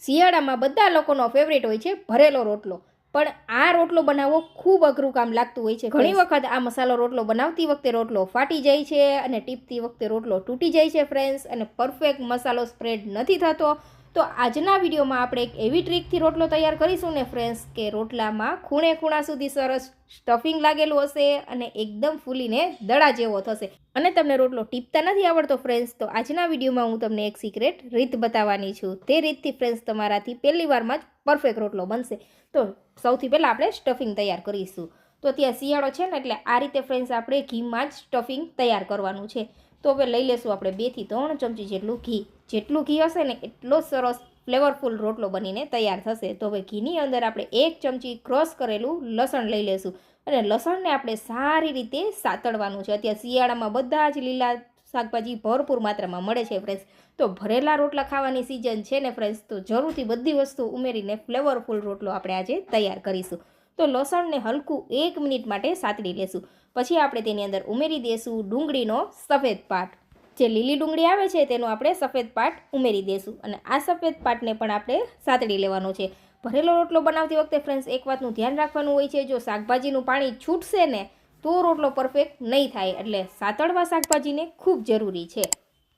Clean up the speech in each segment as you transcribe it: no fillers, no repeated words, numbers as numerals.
શિયાળામાં બધા લોકોનો ફેવરેટ હોય છે ભરેલો રોટલો, પણ આ રોટલો બનાવવો ખૂબ અઘરું કામ લાગતું હોય છે. ઘણી વખત આ મસાલો રોટલો બનાવતી વખતે રોટલો ફાટી જાય છે અને ટીપતી વખતે રોટલો તૂટી જાય છે ફ્રેન્ડ્સ, અને પરફેક્ટ મસાલો સ્પ્રેડ નથી થતો. તો આજના વિડીયોમાં આપણે એક એવી ટ્રીકથી રોટલો તૈયાર કરીશું ને ફ્રેન્ડ્સ કે રોટલામાં ખૂણે ખૂણા સુધી સરસ સ્ટફિંગ લાગેલું હશે અને એકદમ ફૂલીને દડા જેવો થશે. અને તમને રોટલો ટીપતા નથી આવડતો ફ્રેન્ડ્સ, તો આજના વિડીયોમાં હું તમને એક સિક્રેટ રીત બતાવવાની છું. તે રીતથી ફ્રેન્ડ્સ તમારાથી પહેલી વારમાં જ પરફેક્ટ રોટલો બનશે. તો સૌથી પહેલાં આપણે સ્ટફિંગ તૈયાર કરીશું. તો ત્યાં શિયાળો છે ને, એટલે આ રીતે ફ્રેન્ડ્સ આપણે ઘીમાં જ સ્ટફિંગ તૈયાર કરવાનું છે. તો હવે લઈ લેશું આપણે 2 થી 3 ચમચી જેટલું ઘી. જેટલું ઘી હશે ને એટલો સરસ ફ્લેવરફુલ રોટલો બનીને તૈયાર થશે. તો હવે ઘીની અંદર આપણે 1 ચમચી ક્રશ કરેલું લસણ લઈ લેશું અને લસણને આપણે સારી રીતે સાતળવાનું છે. અત્યારે શિયાળામાં બધા જ લીલા શાકભાજી ભરપૂર માત્રામાં મળે છે ફ્રેન્ડ્સ. તો ભરેલા રોટલા ખાવાની સિઝન છે ને ફ્રેન્ડ્સ, તો જરૂરથી બધી વસ્તુ ઉમેરીને ફ્લેવરફુલ રોટલો આપણે આજે તૈયાર કરીશું. તો લસણને હલકું 1 મિનિટ માટે સાતળી લેશું. પછી આપણે તેની અંદર ઉમેરી દઈશું ડુંગળીનો સફેદ પાટ. જે લીલી ડુંગળી આવે છે તેનો આપણે સફેદ પાટ ઉમેરી દઈશું અને આ સફેદ પાટને પણ આપણે સાતળી લેવાનો છે. ભરેલો રોટલો બનાવતી વખતે ફ્રેન્ડ્સ એક વાતનું ધ્યાન રાખવાનું હોય છે, જો શાકભાજીનું પાણી છૂટશે ને તો રોટલો પરફેક્ટ નહીં થાય, એટલે સાતળવા શાકભાજીને ખૂબ જરૂરી છે.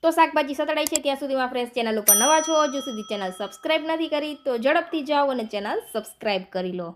તો શાકભાજી સતળાઈ છે ત્યાં સુધીમાં ફ્રેન્ડ્સ ચેનલ ઉપર નવા છો, હજુ સુધી ચેનલ સબસ્ક્રાઈબ નથી કરી તો ઝડપથી જાઓ અને ચેનલ સબસ્ક્રાઈબ કરી લો.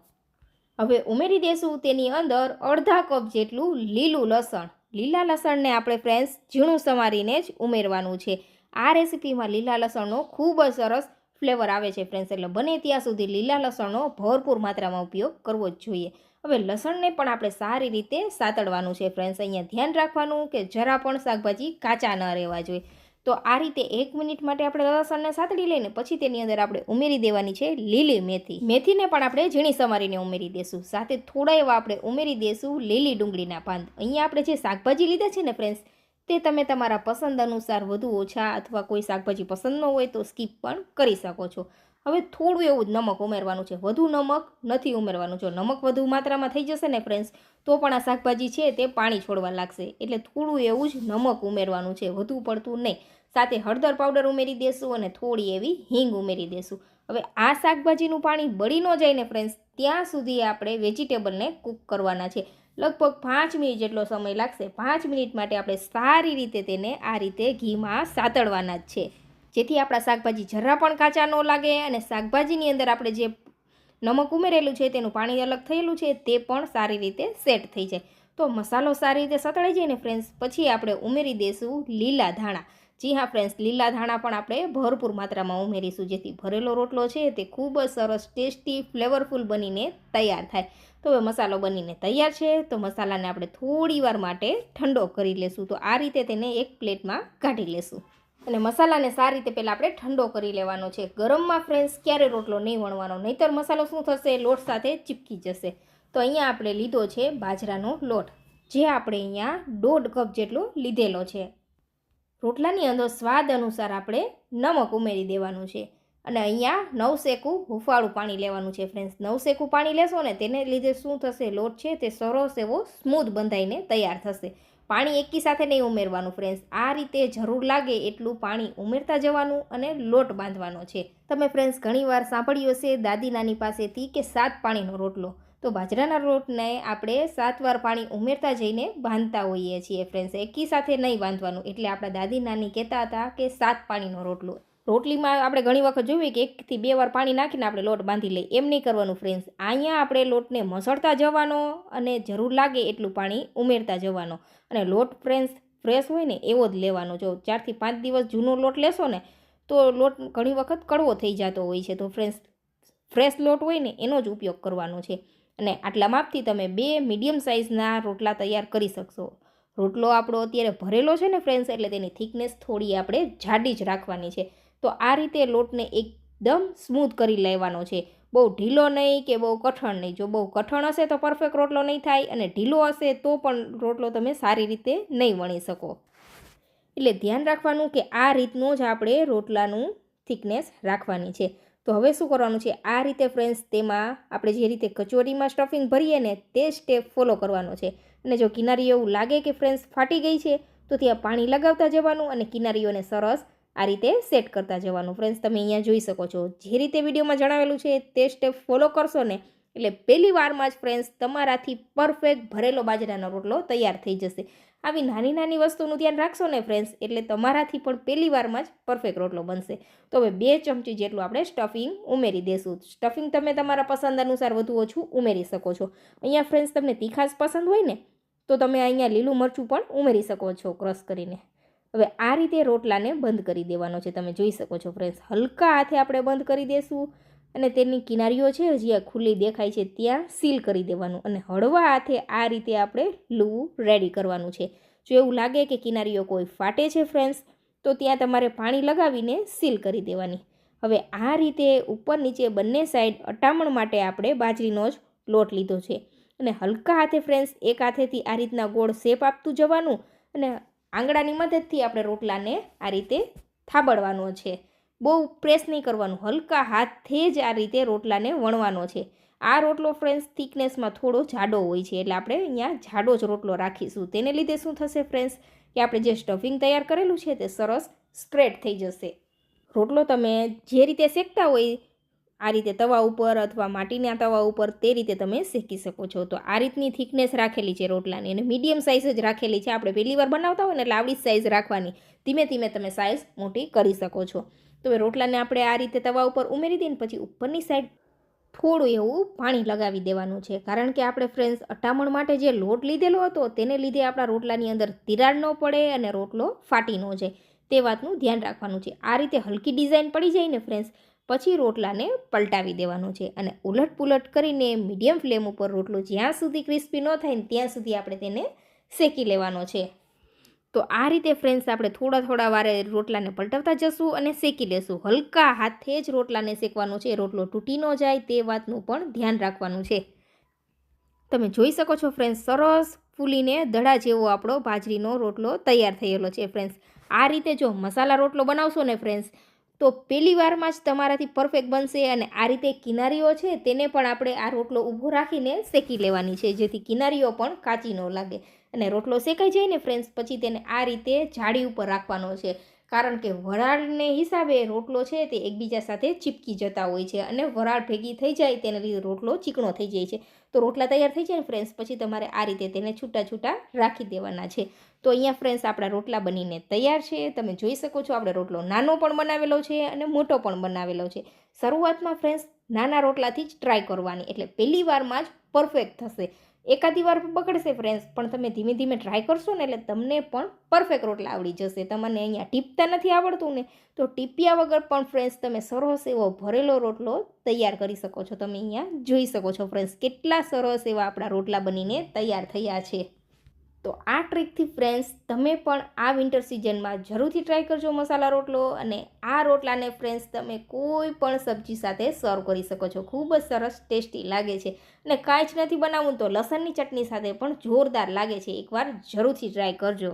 હવે ઉમેરી દઈશું તેની અંદર અડધા કપ જેટલું લીલું લસણ. લીલા લસણને આપણે ફ્રેન્ડ્સ ઝીણું સમારીને જ ઉમેરવાનું છે. આ રેસીપીમાં લીલા લસણનો ખૂબ જ સરસ ફ્લેવર આવે છે ફ્રેન્ડ્સ, એટલે બને ત્યાં સુધી લીલા લસણનો ભરપૂર માત્રામાં ઉપયોગ કરવો જ જોઈએ. હવે લસણને પણ આપણે સારી રીતે સાતળવાનું છે ફ્રેન્ડ્સ. અહીંયા ધ્યાન રાખવાનું કે જરા પણ શાકભાજી કાચા ન રહેવા જોઈએ. તો આ રીતે 1 મિનિટ માટે આપણે લસણને સાતળી લઈને પછી તેની અંદર આપણે ઉમેરી દેવાની છે લીલી મેથી. મેથીને પણ આપણે ઝીણી સમારીને ઉમેરી દઈશું. સાથે થોડા એવા આપણે ઉમેરી દઈશું લીલી ડુંગળીના પાન. અહીંયા આપણે જે શાકભાજી લીધા છે ને ફ્રેન્ડ્સ, તે તમે તમારા પસંદ અનુસાર વધુ ઓછા અથવા કોઈ શાકભાજી પસંદ ન હોય તો સ્કીપ પણ કરી શકો છો. હવે થોડું એવું જ નમક ઉમેરવાનું છે, વધુ નમક નથી ઉમેરવાનું. જો નમક વધુ માત્રામાં થઈ જશે ને ફ્રેન્ડ્સ તો પણ આ શાકભાજી છે તે પાણી છોડવા લાગશે, એટલે થોડું એવું જ નમક ઉમેરવાનું છે, વધુ પડતું નહીં. સાથે હળદર પાવડર ઉમેરી દેશું અને થોડી એવી હિંગ ઉમેરી દેશું. હવે આ શાકભાજીનું પાણી બળી ન જાય ને ફ્રેન્ડ્સ ત્યાં સુધી આપણે વેજીટેબલને કૂક કરવાના છે. લગભગ 5 મિનિટ જેટલો સમય લાગશે. 5 મિનિટ માટે આપણે સારી રીતે તેને આ રીતે ઘીમાં સાતળવાના જ છે, જેથી આપણા શાકભાજી જરા પણ કાચા ન લાગે અને શાકભાજીની અંદર આપણે જે નમક ઉમેરેલું છે તેનું પાણી અલગ થયેલું છે તે પણ સારી રીતે સેટ થઈ જાય. તો મસાલો સારી રીતે સતળાઈ જાય ને ફ્રેન્ડ્સ પછી આપણે ઉમેરી દઈશું લીલા ધાણા. જી હા ફ્રેન્ડ્સ, લીલા ધાણા પણ આપણે ભરપૂર માત્રામાં ઉમેરીશું, જેથી ભરેલો રોટલો છે તે ખૂબ જ સરસ ટેસ્ટી ફ્લેવરફુલ બનીને તૈયાર થાય. તો હવે મસાલો બનીને તૈયાર છે. તો મસાલાને આપણે થોડી વાર માટે ઠંડો કરી લેશું. તો આ રીતે તેને એક પ્લેટમાં કાઢી લેશું અને મસાલાને સારી રીતે પહેલાં આપણે ઠંડો કરી લેવાનો છે. ગરમમાં ફ્રેન્ડ્સ ક્યારે રોટલો નહીં વણવાનો, નહીંતર મસાલો શું થશે, લોટ સાથે ચીપકી જશે. તો અહીંયા આપણે લીધો છે બાજરાનો લોટ, જે આપણે અહીંયા 1.5 કપ જેટલો લીધેલો છે. રોટલાની અંદર સ્વાદ અનુસાર આપણે નમક ઉમેરી દેવાનું છે અને અહીંયા નવશેકું હુંફાળું પાણી લેવાનું છે ફ્રેન્ડ્સ. નવશેકું પાણી લેશો ને તેને લીધે શું થશે, લોટ છે તે સરસ એવો સ્મૂથ બંધાઈને તૈયાર થશે. પાણી એકી સાથે નહીં ઉમેરવાનું ફ્રેન્ડ્સ, આ રીતે જરૂર લાગે એટલું પાણી ઉમેરતા જવાનું અને લોટ બાંધવાનો છે. તમે ફ્રેન્ડ્સ ઘણીવાર સાંભળ્યું હશે દાદી નાની પાસેથી કે 7 પાણીનો રોટલો. તો બાજરાના લોટને આપણે 7 વાર પાણી ઉમેરતા જઈને બાંધતા હોઈએ છીએ ફ્રેન્ડ્સ, એકી સાથે નહીં બાંધવાનું. એટલે આપણા દાદી નાની કહેતા હતા કે 7 પાણીનો રોટલો. રોટલીમાં આપણે ઘણી વખત જોઈએ કે 1 થી 2 વાર પાણી નાખીને આપણે લોટ બાંધી લઈએ, એમ નહીં કરવાનું ફ્રેન્ડ્સ. અહીંયા આપણે લોટને મસળતા જવાનો અને જરૂર લાગે એટલું પાણી ઉમેરતા જવાનો. અને લોટ ફ્રેન્ડ્સ ફ્રેશ હોય ને એવો જ લેવાનો. જો 4 થી 5 દિવસ જૂનો લોટ લેશો ને તો લોટ ઘણી વખત કડવો થઈ જતો હોય છે. તો ફ્રેન્ડ્સ ફ્રેશ લોટ હોય ને એનો જ ઉપયોગ કરવાનો છે. અને આટલા માપથી તમે 2 મીડિયમ સાઇઝના રોટલા તૈયાર કરી શકશો. રોટલો આપણો અત્યારે ભરેલો છે ને ફ્રેન્ડ્સ, એટલે તેની થિકનેસ થોડી આપણે જાડી જ રાખવાની છે. તો આ રીતે લોટને એકદમ સ્મૂથ કરી લેવાનો છે, બહુ ઢીલો નહીં કે બહુ કઠણ નહીં. જો બહુ કઠણ હશે તો પરફેક્ટ રોટલો નહીં થાય અને ઢીલો હશે તો પણ રોટલો તમે સારી રીતે નહીં વણી શકો. એટલે ધ્યાન રાખવાનું કે આ રીતનું જ આપણે રોટલાનું થિકનેસ રાખવાની છે. તો હવે શું કરવાનું છે, આ રીતે ફ્રેન્ડ્સ તેમાં આપણે જે રીતે કચોરીમાં સ્ટફિંગ ભરીએ ને તે સ્ટેપ ફોલો કરવાનો છે. અને જો કિનારીઓ એવું લાગે કે ફ્રેન્ડ્સ ફાટી ગઈ છે તો ત્યાં પાણી લગાવતા જવાનું અને કિનારીઓને સરસ આ રીતે સેટ કરતા જવાનું. ફ્રેન્ડ્સ તમે અહીંયા જોઈ શકો છો જે રીતે વિડીયોમાં જણાવેલું છે તે સ્ટેપ ફોલો કરશો ને એટલે પહેલી વારમાં જ ફ્રેન્ડ્સ તમારાથી પરફેક્ટ ભરેલો બાજરાનો રોટલો તૈયાર થઈ જશે. આવી નાની નાની વસ્તુનું ધ્યાન રાખશો ને ફ્રેન્ડ્સ એટલે તમારાથી પણ પહેલી વારમાં જ પરફેક્ટ રોટલો બનશે. તો હવે 2 ચમચી જેટલું આપણે સ્ટફિંગ ઉમેરી દઈશું. સ્ટફિંગ તમે તમારા પસંદ અનુસાર વધુ ઓછું ઉમેરી શકો છો. અહીંયા ફ્રેન્ડ્સ તમને તીખાશ પસંદ હોય ને તો તમે અહીંયા લીલું મરચું પણ ઉમેરી શકો છો ક્રશ કરીને. હવે આ રીતે રોટલાને બંધ કરી દેવાનો છે. તમે જોઈ શકો છો ફ્રેન્ડ્સ હલકા હાથે આપણે બંધ કરી દઈશું અને તેની કિનારીઓ છે જ્યાં ખુલ્લી દેખાય છે ત્યાં સીલ કરી દેવાનું અને હળવા હાથે આ રીતે આપણે લૂ રેડી કરવાનું છે. જો એવું લાગે કે કિનારીઓ કોઈ ફાટે છે ફ્રેન્ડ્સ તો ત્યાં તમારે પાણી લગાવીને સીલ કરી દેવાની. હવે આ રીતે ઉપર નીચે બંને સાઈડ અટામણ માટે આપણે બાજરીનો જ લોટ લીધો છે અને હલકા હાથે ફ્રેન્ડ્સ એક હાથેથી આ રીતના ગોળ શેપ આપતું જવાનું અને આંગળાની મદદથી આપણે રોટલાને આ રીતે થાબડવાનો છે. બહુ પ્રેસ નહીં કરવાનું, હલકા હાથથી જ આ રીતે રોટલાને વણવાનો છે. આ રોટલો ફ્રેન્ડ્સ થિકનેસમાં થોડો જાડો હોય છે એટલે આપણે અહીંયા જાડો જ રોટલો રાખીશું. તેને લીધે શું થશે ફ્રેન્ડ્સ કે આપણે જે સ્ટફિંગ તૈયાર કરેલું છે તે સરસ સ્ટ્રેટ થઈ જશે. રોટલો તમે જે રીતે શેકતા હોય આ રીતે તવા ઉપર અથવા માટીના તવા ઉપર તે રીતે તમે શેકી શકો છો. તો આ રીતની થિકનેસ રાખેલી છે રોટલાની અને મીડિયમ સાઇઝ જ રાખેલી છે. આપણે પહેલી વાર બનાવતા હોય ને એટલે આવડી સાઇઝ રાખવાની. ધીમે ધીમે તમે સાઇઝ મોટી કરી શકો છો. તો રોટલાને આપણે આ રીતે તવા ઉપર ઉમેરી દઈને પછી ઉપરની સાઈડ થોડું એવું પાણી લગાવી દેવાનું છે. કારણ કે આપણે ફ્રેન્ડ્સ અટામણ માટે જે લોટ લીધેલો હતો તેને લીધે આપણા રોટલાની અંદર તિરાડ ન પડે અને રોટલો ફાટી ન જાય તે વાતનું ધ્યાન રાખવાનું છે. આ રીતે હલકી ડિઝાઇન પડી જાય ને ફ્રેન્ડ્સ પછી રોટલાને પલટાવી દેવાનું છે અને ઉલટ પુલટ કરીને મીડિયમ ફ્લેમ ઉપર રોટલો જ્યાં સુધી ક્રિસ્પી ન થાય ને ત્યાં સુધી આપણે તેને શેકી લેવાનો છે. તો આ રીતે ફ્રેન્ડ્સ આપણે થોડા વારે રોટલાને પલટાવતા જશું અને શેકી લેશું. હલકા હાથે જ રોટલાને શેકવાનો છે. રોટલો તૂટી ન જાય તે વાતનું પણ ધ્યાન રાખવાનું છે. તમે જોઈ શકો છો ફ્રેન્ડ્સ સરસ ફૂલીને દડા જેવો આપણો બાજરીનો રોટલો તૈયાર થયેલો છે. ફ્રેન્ડ્સ આ રીતે જો મસાલા રોટલો બનાવશો ને ફ્રેન્ડ્સ તો પહેલી વારમાં જ તમારાથી પરફેક્ટ બનશે અને આ રીતે કિનારીઓ છે તેને પણ આપણે આ રોટલો ઊભો રાખીને શેકી લેવાની છે જેથી કિનારીઓ પણ કાચી ન લાગે. અને રોટલો શેકાઈ જાય ને ફ્રેન્ડ્સ પછી તેને આ રીતે જાળી ઉપર રાખવાનો છે. કારણ કે વરાળને હિસાબે રોટલો છે તે એકબીજા સાથે ચીપકી જતા હોય છે અને વરાળ ભેગી થઈ જાય તેને લીધે રોટલો ચીકણો થઈ જાય છે. તો રોટલા તૈયાર થઈ જાય ને ફ્રેન્ડ્સ પછી તમારે આ રીતે તેને છૂટા છૂટા રાખી દેવાના છે. તો અહીંયા ફ્રેન્ડ્સ આપણા રોટલા બનીને તૈયાર છે. તમે જોઈ શકો છો આપણે રોટલો નાનો પણ બનાવેલો છે અને મોટો પણ બનાવેલો છે. શરૂઆતમાં ફ્રેન્ડ્સ નાના રોટલાથી જ ટ્રાય કરવાની એટલે પહેલી વારમાં જ પરફેક્ટ થશે. એકાદી વાર બગડશે ફ્રેન્ડ્સ પણ તમે ધીમે ધીમે ટ્રાય કરશો ને એટલે તમને પણ પરફેક્ટ રોટલા આવડી જશે. તમને અહીંયા ટીપતા નથી આવડતું ને તો ટીપ્યા વગર પણ ફ્રેન્ડ્સ તમે સરસ એવો ભરેલો રોટલો તૈયાર કરી શકો છો. તમે અહીંયા જોઈ શકો છો ફ્રેન્ડ્સ કેટલા સરસ એવા આપણા રોટલા બનીને તૈયાર થયા છે. તો આ ટ્રીકથી ફ્રેન્ડ્સ તમે પણ આ વિન્ટર સિઝનમાં જરૂરથી ટ્રાય કરજો મસાલા રોટલો અને આ રોટલાને ફ્રેન્ડ્સ તમે કોઈ પણ સબ્જી સાથે સર્વ કરી શકો છો. ખૂબ જ સરસ ટેસ્ટી લાગે છે અને કાંઈ જ નથી બનાવવું તો લસણની ચટણી સાથે પણ જોરદાર લાગે છે. એકવાર જરૂરથી ટ્રાય કરજો.